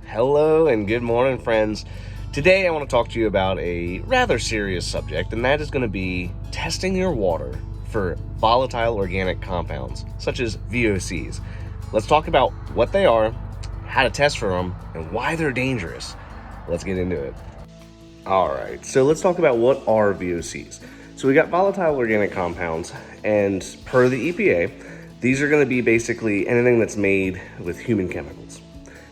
Hello and good morning, friends. Today I want to talk to you about a rather serious subject, and that is going to be testing your water for volatile organic compounds, such as VOCs. Let's talk about what they are, how to test for them, and why they're dangerous. Let's get into it. All right, so let's talk about what are VOCs. So we got volatile organic compounds, and per the EPA, these are going to be basically anything that's made with human chemicals.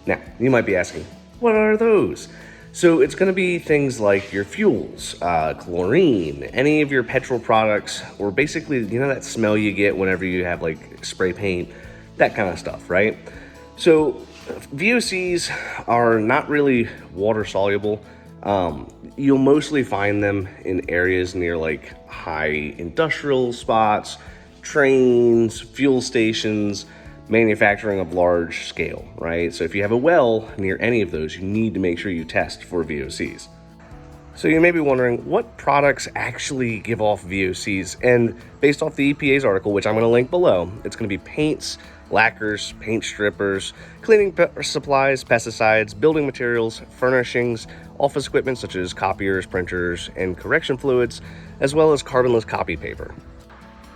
Now, you might be asking, what are those? So it's going to be things like your fuels, chlorine, any of your petrol products, or basically, that smell you get whenever you have like spray paint, that kind of stuff, right? So VOCs are not really water soluble. You'll mostly find them in areas near like high industrial spots, trains, fuel stations, manufacturing of large scale, right? So if you have a well near any of those, you need to make sure you test for VOCs. So you may be wondering, what products actually give off VOCs? And based off the EPA's article, which I'm going to link below, it's going to be paints, lacquers, paint strippers, cleaning supplies, pesticides, building materials, furnishings, office equipment such as copiers, printers, and correction fluids, as well as carbonless copy paper.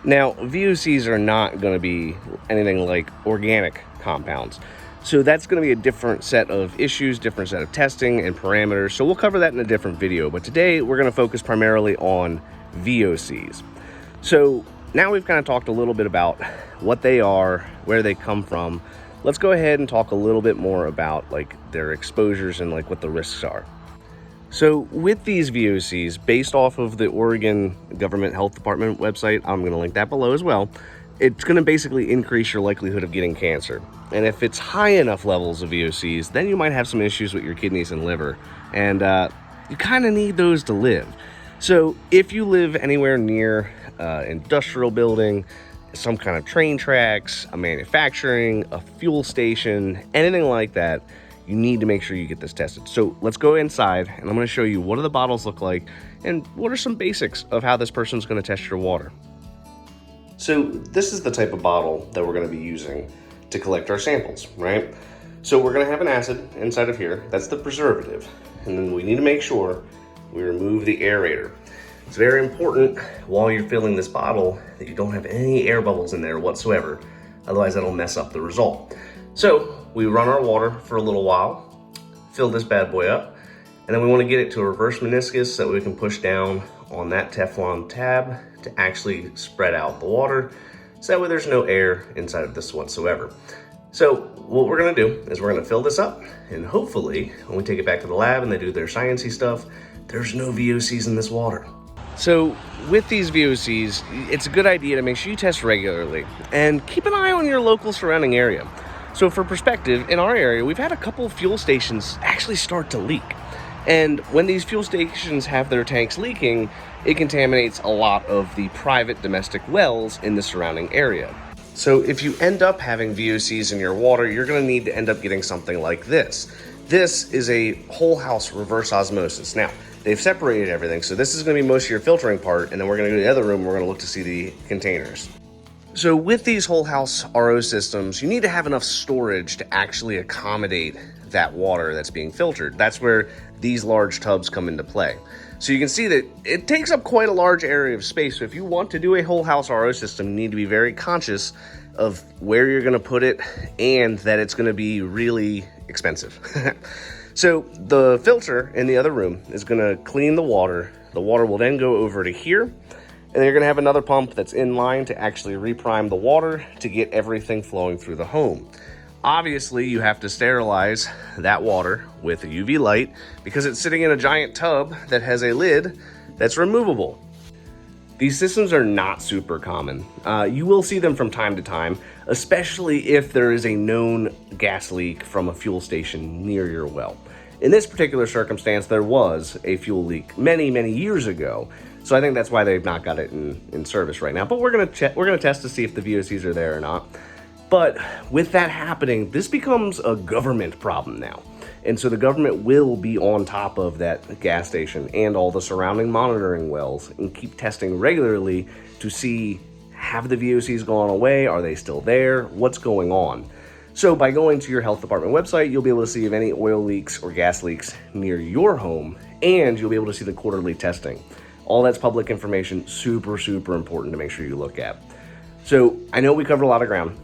Now, VOCs are not going to be anything like organic compounds. So that's going to be a different set of issues, different set of testing and parameters. So we'll cover that in a different video. But today we're going to focus primarily on VOCs. So now we've kind of talked a little bit about what they are, where they come from. Let's go ahead and talk a little bit more about like their exposures and like what the risks are. So with these VOCs, based off of the Oregon Government Health Department website, I'm going to link that below as well, it's going to basically increase your likelihood of getting cancer. And if it's high enough levels of VOCs, then you might have some issues with your kidneys and liver. And you kind of need those to live. So if you live anywhere near industrial building, some kind of train tracks, a manufacturing, a fuel station, anything like that, you need to make sure you get this tested. So let's go inside and I'm going to show you what do the bottles look like and what are some basics of how this person's going to test your water. So this is the type of bottle that we're going to be using to collect our samples, right? So we're going to have an acid inside of here. That's the preservative. And then we need to make sure we remove the aerator. It's very important while you're filling this bottle that you don't have any air bubbles in there whatsoever. Otherwise that'll mess up the result. So we run our water for a little while, fill this bad boy up, and then we want to get it to a reverse meniscus so that we can push down on that Teflon tab to actually spread out the water, so that way there's no air inside of this whatsoever. So what we're going to do is we're going to fill this up, and hopefully when we take it back to the lab and they do their sciencey stuff, there's no VOCs in this water. So with these VOCs, it's a good idea to make sure you test regularly and keep an eye on your local surrounding area. So for perspective, in our area, we've had a couple of fuel stations actually start to leak. And when these fuel stations have their tanks leaking, it contaminates a lot of the private domestic wells in the surrounding area. So if you end up having VOCs in your water, you're going to need to end up getting something like this. This is a whole house reverse osmosis. Now, they've separated everything, so this is going to be most of your filtering part, and then we're going to go to the other room, we're going to look to see the containers. So with these whole house RO systems, you need to have enough storage to actually accommodate that water that's being filtered. That's where these large tubs come into play. So you can see that it takes up quite a large area of space. So if you want to do a whole house RO system, you need to be very conscious of where you're going to put it and that it's going to be really expensive. So the filter in the other room is going to clean the water. The water will then go over to here. And you're going to have another pump that's in line to actually reprime the water to get everything flowing through the home. Obviously, you have to sterilize that water with a UV light because it's sitting in a giant tub that has a lid that's removable. These systems are not super common. You will see them from time to time, especially if there is a known gas leak from a fuel station near your well. In this particular circumstance, there was a fuel leak many, many years ago. So I think that's why they've not got it in service right now. But we're gonna test to see if the VOCs are there or not. But with that happening, this becomes a government problem now. And so the government will be on top of that gas station and all the surrounding monitoring wells and keep testing regularly to see, have the VOCs gone away? Are they still there? What's going on? So by going to your health department website, you'll be able to see if any oil leaks or gas leaks near your home, and you'll be able to see the quarterly testing. All that's public information, super, super important to make sure you look at. So I know we covered a lot of ground.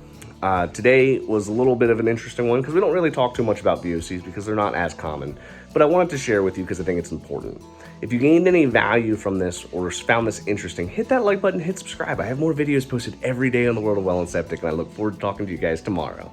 Today was a little bit of an interesting one because we don't really talk too much about VOCs because they're not as common, but I wanted to share with you because I think it's important. If you gained any value from this or found this interesting, hit that like button, hit subscribe. I have more videos posted every day on the world of well and septic, and I look forward to talking to you guys tomorrow.